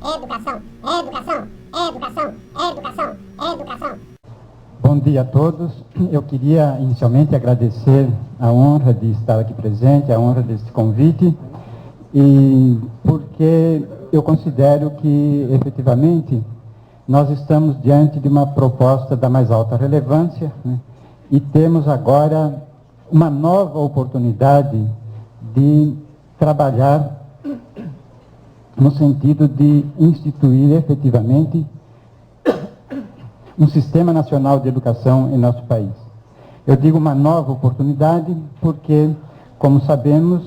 educação, educação, educação, educação, educação. Bom dia a todos. Eu queria inicialmente agradecer a honra de estar aqui presente, a honra deste convite, e porque eu considero que, efetivamente, nós estamos diante de uma proposta da mais alta relevância, né, e temos agora uma nova oportunidade de trabalhar no sentido de instituir efetivamente um sistema nacional de educação em nosso país. Eu digo uma nova oportunidade porque, como sabemos,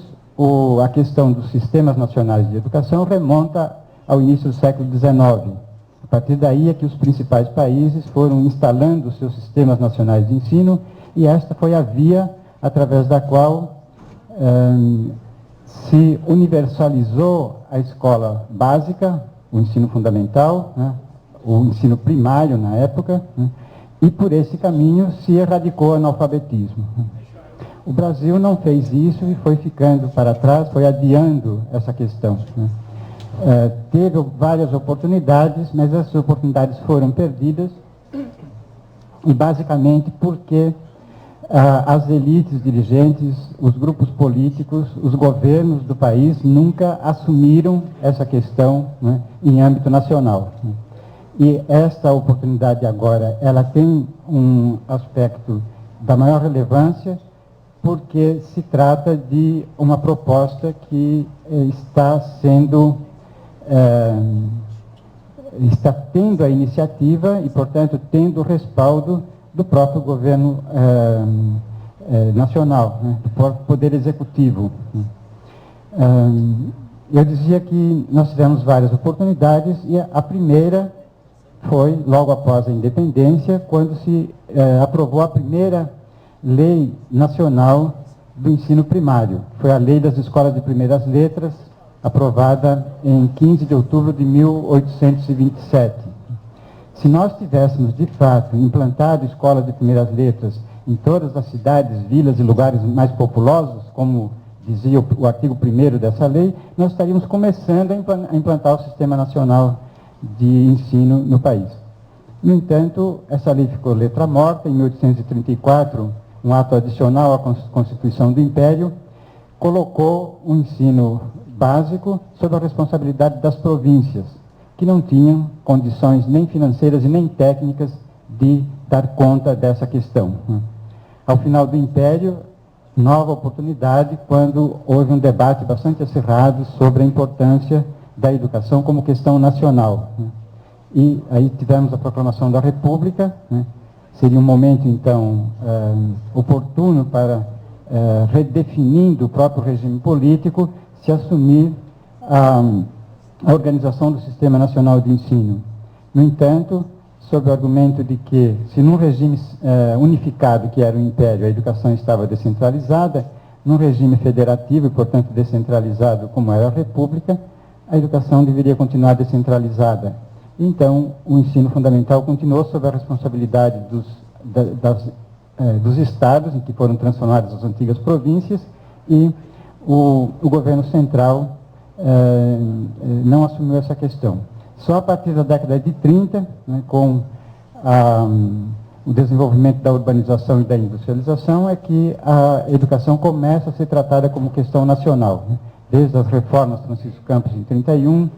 a questão dos sistemas nacionais de educação remonta ao início do século XIX. A partir daí é que os principais países foram instalando seus sistemas nacionais de ensino, e esta foi a via através da qual se universalizou a escola básica, o ensino fundamental, né, o ensino primário na época, né, e por esse caminho se erradicou o analfabetismo. O Brasil não fez isso e foi ficando para trás, foi adiando essa questão, né. Teve várias oportunidades, mas essas oportunidades foram perdidas, e basicamente porque as elites dirigentes, os grupos políticos, os governos do país nunca assumiram essa questão, né, em âmbito nacional. E esta oportunidade agora, ela tem um aspecto da maior relevância, porque se trata de uma proposta que está tendo a iniciativa e, portanto, tendo o respaldo do próprio governo nacional, né, do próprio Poder Executivo. Eu dizia que nós tivemos várias oportunidades, e a primeira foi logo após a independência, quando se aprovou a primeira lei nacional do ensino primário. Foi a Lei das Escolas de Primeiras Letras, aprovada em 15 de outubro de 1827. Se nós tivéssemos, de fato, implantado escolas de primeiras letras em todas as cidades, vilas e lugares mais populosos, como dizia o artigo 1º dessa lei, nós estaríamos começando a implantar o Sistema Nacional de Ensino no país. No entanto, essa lei ficou letra morta. Em 1834, um ato adicional à Constituição do Império colocou o ensino básico sob a responsabilidade das províncias, que não tinham condições nem financeiras e nem técnicas de dar conta dessa questão. Ao final do Império, nova oportunidade, quando houve um debate bastante acirrado sobre a importância da educação como questão nacional. E aí tivemos a proclamação da República, né? Seria um momento, então, oportuno para, redefinindo o próprio regime político, se assumir a organização do Sistema Nacional de Ensino. No entanto, sob o argumento de que, se num regime unificado, que era o Império, a educação estava descentralizada, num regime federativo e, portanto, descentralizado, como era a República, a educação deveria continuar descentralizada. Então, o ensino fundamental continuou sob a responsabilidade dos estados, em que foram transformadas as antigas províncias, e o governo central não assumiu essa questão. Só a partir da década de 30, né, com o desenvolvimento da urbanização e da industrialização, é que a educação começa a ser tratada como questão nacional, né? Desde as reformas Francisco Campos em 31,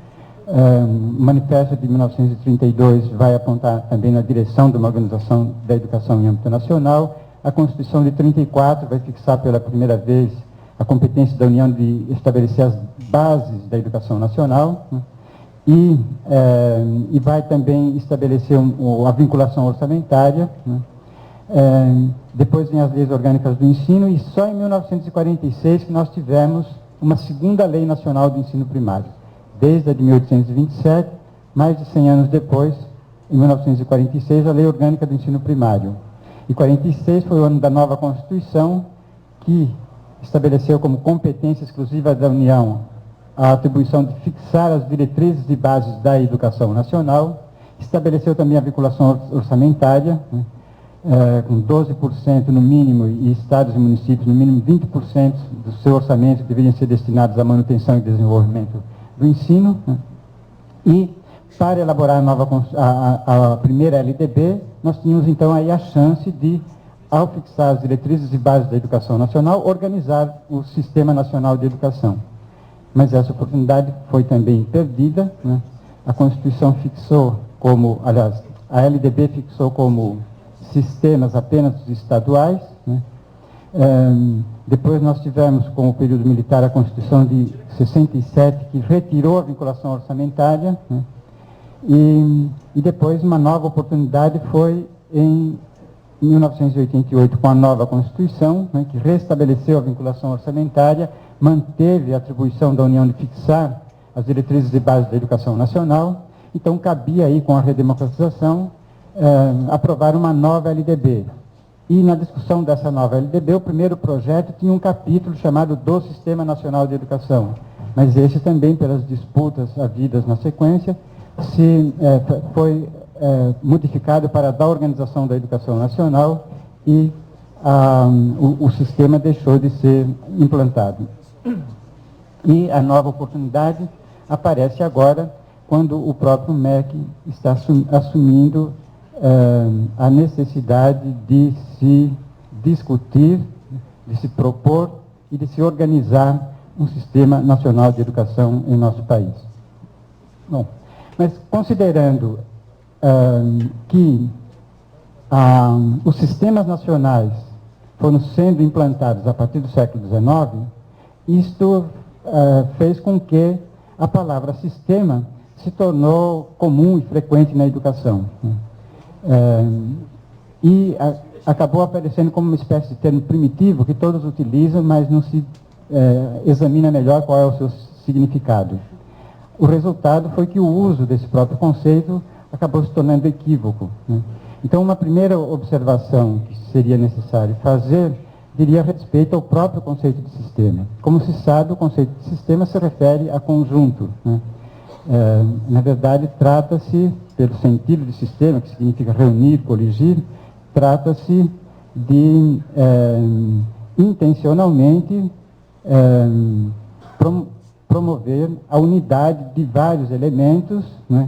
o manifesto de 1932 vai apontar também na direção de uma organização da educação em âmbito nacional. A Constituição de 34 vai fixar pela primeira vez a competência da União de estabelecer as bases da educação nacional, né? E vai também estabelecer a vinculação orçamentária, né? Depois vem as leis orgânicas do ensino, e só em 1946 que nós tivemos uma segunda lei nacional do ensino primário. Desde a de 1827, mais de 100 anos depois, em 1946, a lei orgânica do ensino primário. E 46 foi o ano da nova Constituição, que estabeleceu como competência exclusiva da União a atribuição de fixar as diretrizes e bases da educação nacional, estabeleceu também a vinculação orçamentária, né, com 12% no mínimo, e estados e municípios no mínimo 20% do seu orçamento deveriam ser destinados à manutenção e desenvolvimento do ensino, né, E, para elaborar a primeira LDB, nós tínhamos, então, aí a chance de, ao fixar as diretrizes e bases da educação nacional, organizar o Sistema Nacional de Educação. Mas essa oportunidade foi também perdida, né? A Constituição fixou como, aliás, a LDB fixou como sistemas apenas estaduais, né? Depois nós tivemos, com o período militar, a Constituição de 67, que retirou a vinculação orçamentária, né? E depois uma nova oportunidade foi em 1988, com a nova Constituição, né, que restabeleceu a vinculação orçamentária, manteve a atribuição da União de fixar as diretrizes e bases da educação nacional. Então, cabia aí, com a redemocratização, aprovar uma nova LDB. E na discussão dessa nova LDB, o primeiro projeto tinha um capítulo chamado do Sistema Nacional de Educação. Mas esse também, pelas disputas havidas na sequência, foi modificado para da Organização da Educação Nacional e o sistema deixou de ser implantado. E a nova oportunidade aparece agora, quando o próprio MEC está assumindo a necessidade de se discutir, de se propor e de se organizar um sistema nacional de educação em nosso país. Bom, mas considerando que os sistemas nacionais foram sendo implantados a partir do século XIX, isto fez com que a palavra sistema se tornou comum e frequente na educação. E acabou aparecendo como uma espécie de termo primitivo que todos utilizam, mas não se examina melhor qual é o seu significado. O resultado foi que o uso desse próprio conceito acabou se tornando equívoco, né? Então, uma primeira observação que seria necessário fazer diria respeito ao próprio conceito de sistema. Como se sabe, o conceito de sistema se refere a conjunto, né? Na verdade, trata-se, pelo sentido de sistema, que significa reunir, coligir, trata-se de intencionalmente promover a unidade de vários elementos, né,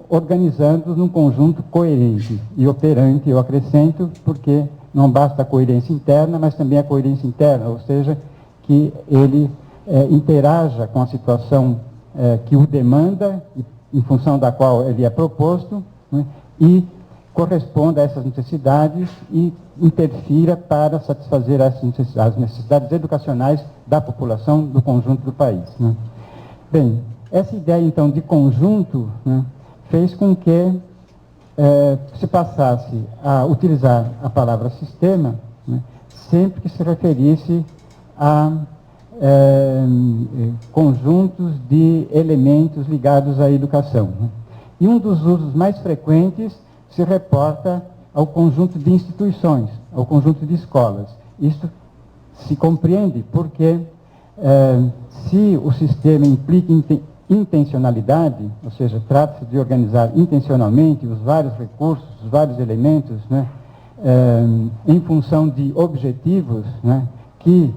organizando-os num conjunto coerente e operante, eu acrescento, porque não basta a coerência interna, mas também a coerência interna, ou seja, que ele interaja com a situação que o demanda, em função da qual ele é proposto, né, e corresponda a essas necessidades e interfira para satisfazer as necessidades educacionais da população do conjunto do país, né? Bem, essa ideia, então, de conjunto, né, fez com que se passasse a utilizar a palavra sistema, né, sempre que se referisse a conjuntos de elementos ligados à educação, né? E um dos usos mais frequentes se reporta ao conjunto de instituições, ao conjunto de escolas. Isto se compreende porque se o sistema implica intencionalidade, ou seja, trata-se de organizar intencionalmente os vários recursos, os vários elementos, né, em função de objetivos, né, que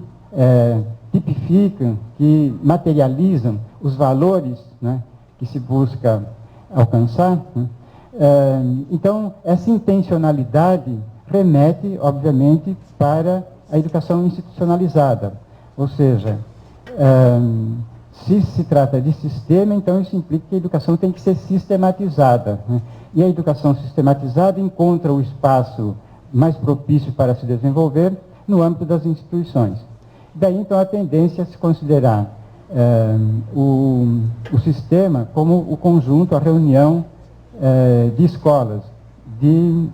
tipificam, que materializam os valores, né, que se busca alcançar, né. Então, essa intencionalidade remete, obviamente, para a educação institucionalizada. Ou seja, se se trata de sistema, então isso implica que a educação tem que ser sistematizada, né? E a educação sistematizada encontra o espaço mais propício para se desenvolver no âmbito das instituições. Daí, então, a tendência a se considerar o sistema como o conjunto, a reunião de escolas, de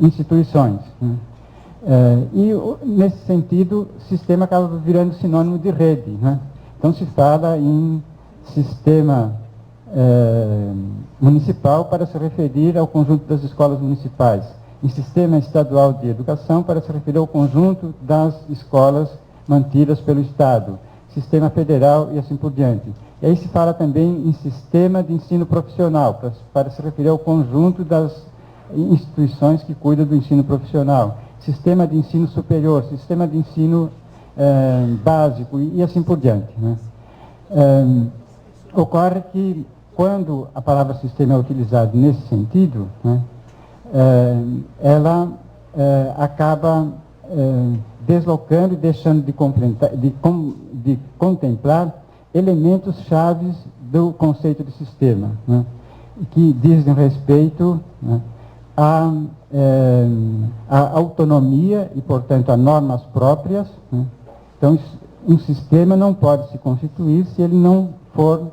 instituições, né? E, nesse sentido, sistema acaba virando sinônimo de rede, né? Então, se fala em sistema municipal para se referir ao conjunto das escolas municipais, em sistema estadual de educação para se referir ao conjunto das escolas mantidas pelo Estado, sistema federal e assim por diante. E aí se fala também em sistema de ensino profissional, para se referir ao conjunto das instituições que cuidam do ensino profissional, sistema de ensino superior, sistema de ensino básico e assim por diante, né? Ocorre que, quando a palavra sistema é utilizada nesse sentido, né, ela acaba deslocando e deixando de contemplar elementos chaves do conceito de sistema, né, que dizem respeito, né, à autonomia e, portanto, a normas próprias, né. Então, um sistema não pode se constituir se ele não for,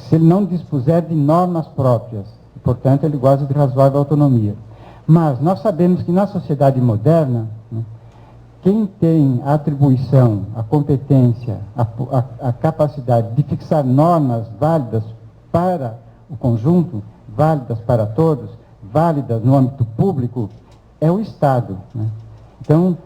se ele não dispuser de normas próprias. E, portanto, ele goza de razoável autonomia. Mas nós sabemos que na sociedade moderna, né, quem tem a atribuição, a competência, a capacidade de fixar normas válidas para o conjunto, válidas para todos, válidas no âmbito público, é o Estado, né? Então,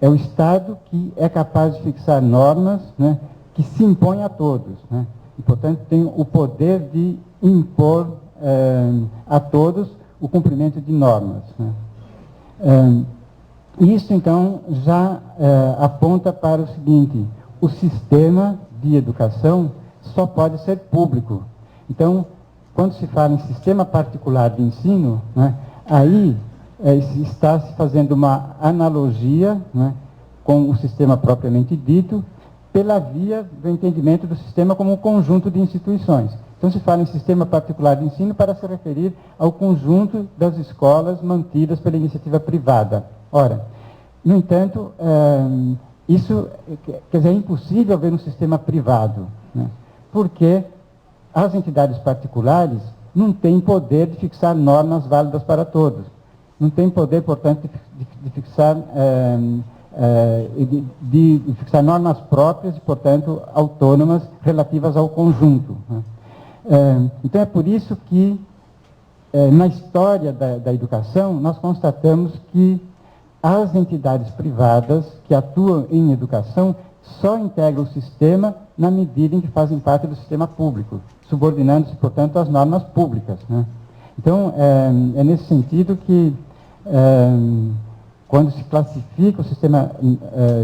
é o Estado que é capaz de fixar normas, né, que se impõem a todos, né? E, portanto, tem o poder de impor a todos o cumprimento de normas, né? Isso, então, já aponta para o seguinte: o sistema de educação só pode ser público. Então, quando se fala em sistema particular de ensino, né, aí está se fazendo uma analogia, né, com o sistema propriamente dito, pela via do entendimento do sistema como um conjunto de instituições. Então, se fala em sistema particular de ensino para se referir ao conjunto das escolas mantidas pela iniciativa privada. Ora, no entanto, isso, quer dizer, é impossível haver um sistema privado, né, porque as entidades particulares não têm poder de fixar normas válidas para todos. Não têm poder, portanto, de fixar, de fixar normas próprias e, portanto, autônomas relativas ao conjunto, né? Então, é por isso que, na história da educação, nós constatamos que as entidades privadas que atuam em educação só integram o sistema na medida em que fazem parte do sistema público, subordinando-se, portanto, às normas públicas, né? Então, é nesse sentido que, quando se classifica o sistema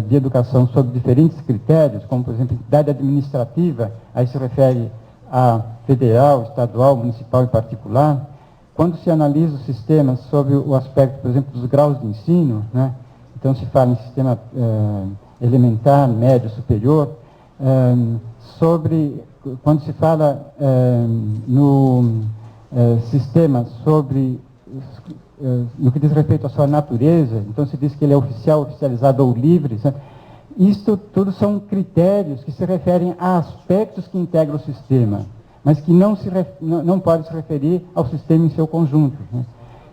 de educação sob diferentes critérios, como, por exemplo, entidade administrativa, aí se refere a federal, estadual, municipal e particular. Quando se analisa o sistema sob o aspecto, por exemplo, dos graus de ensino, né? Então se fala em sistema elementar, médio, superior, quando se fala no sistema sobre, no que diz respeito à sua natureza, então se diz que ele é oficial, oficializado ou livre, sabe? Isto tudo são critérios que se referem a aspectos que integram o sistema, mas que não podem se referir ao sistema em seu conjunto, né?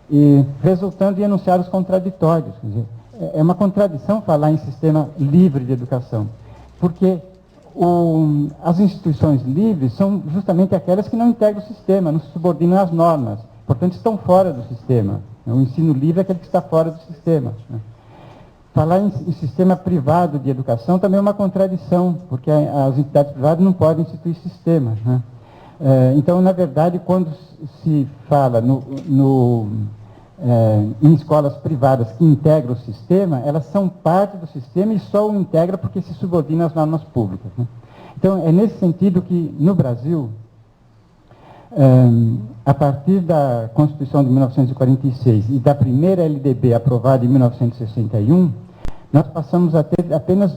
E resultando em enunciados contraditórios. Quer dizer, é uma contradição falar em sistema livre de educação, porque as instituições livres são justamente aquelas que não integram o sistema, não se subordinam às normas, portanto estão fora do sistema. O ensino livre é aquele que está fora do sistema, né? Falar em sistema privado de educação também é uma contradição, porque as entidades privadas não podem instituir sistemas, né? Então, na verdade, quando se fala em escolas privadas que integram o sistema, elas são parte do sistema e só o integra porque se subordina às normas públicas, né? Então, é nesse sentido que, no Brasil, a partir da Constituição de 1946 e da primeira LDB aprovada em 1961, nós passamos a ter apenas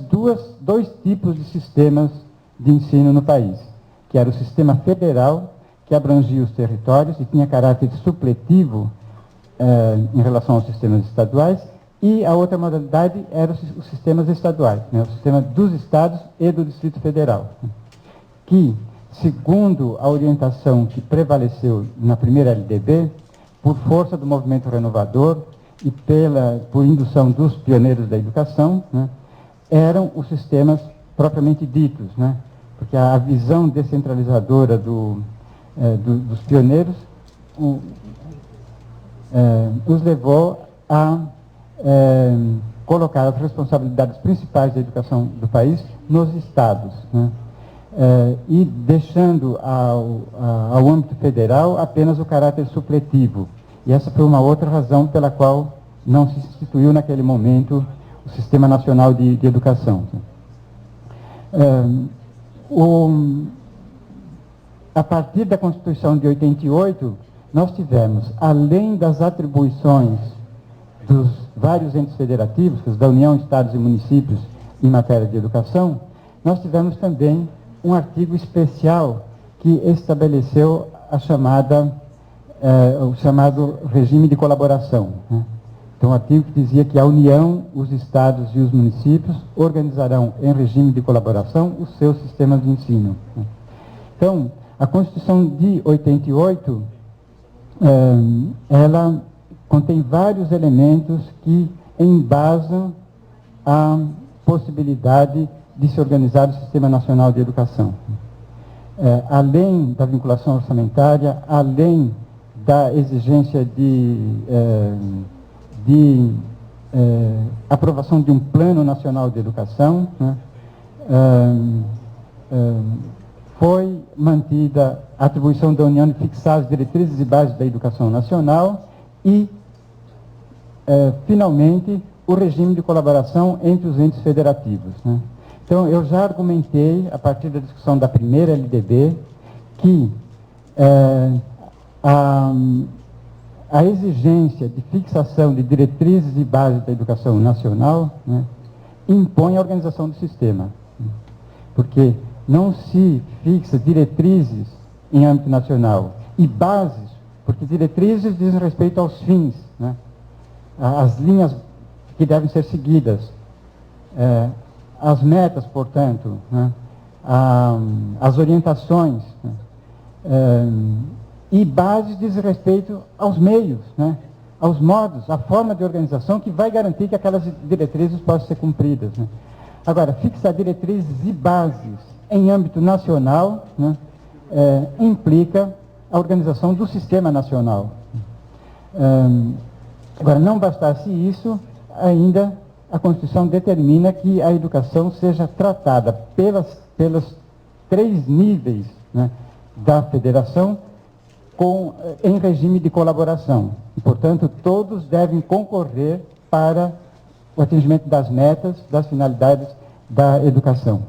dois tipos de sistemas de ensino no país, que era o sistema federal, que abrangia os territórios e tinha caráter supletivo em relação aos sistemas estaduais, e a outra modalidade eram os sistemas estaduais, né, o sistema dos estados e do Distrito Federal, que, segundo a orientação que prevaleceu na primeira LDB, por força do movimento renovador e por indução dos pioneiros da educação, né, eram os sistemas propriamente ditos, né, porque a visão descentralizadora dos pioneiros os levou a colocar as responsabilidades principais da educação do país nos estados, né, e deixando ao âmbito federal apenas o caráter supletivo. E essa foi uma outra razão pela qual não se instituiu naquele momento o Sistema Nacional de Educação. A partir da Constituição de 88, nós tivemos, além das atribuições dos vários entes federativos, da União, Estados e Municípios, em matéria de educação, nós tivemos também um artigo especial que estabeleceu o chamado regime de colaboração, né? Então, um artigo que dizia que a União, os Estados e os municípios organizarão em regime de colaboração os seus sistemas de ensino, né? Então, a Constituição de 88, ela contém vários elementos que embasam a possibilidade de se organizar o Sistema Nacional de Educação. Além da vinculação orçamentária, além da exigência de aprovação de um Plano Nacional de Educação, né, foi mantida a atribuição da União de fixar as diretrizes e bases da educação nacional e, finalmente, o regime de colaboração entre os entes federativos, né? Então, eu já argumentei, a partir da discussão da primeira LDB, que a exigência de fixação de diretrizes e bases da educação nacional, né, impõe a organização do sistema, porque não se fixa diretrizes em âmbito nacional e bases, porque diretrizes dizem respeito aos fins, né, as linhas que devem ser seguidas, as metas, portanto, né, as orientações, né, e bases dizem respeito aos meios, né, aos modos, à forma de organização que vai garantir que aquelas diretrizes possam ser cumpridas, né. Agora, fixar diretrizes e bases em âmbito nacional, né, implica a organização do sistema nacional. Agora, não bastasse isso, ainda a Constituição determina que a educação seja tratada pelos 3 níveis, né, da federação em regime de colaboração. E, portanto, todos devem concorrer para o atingimento das metas, das finalidades da educação.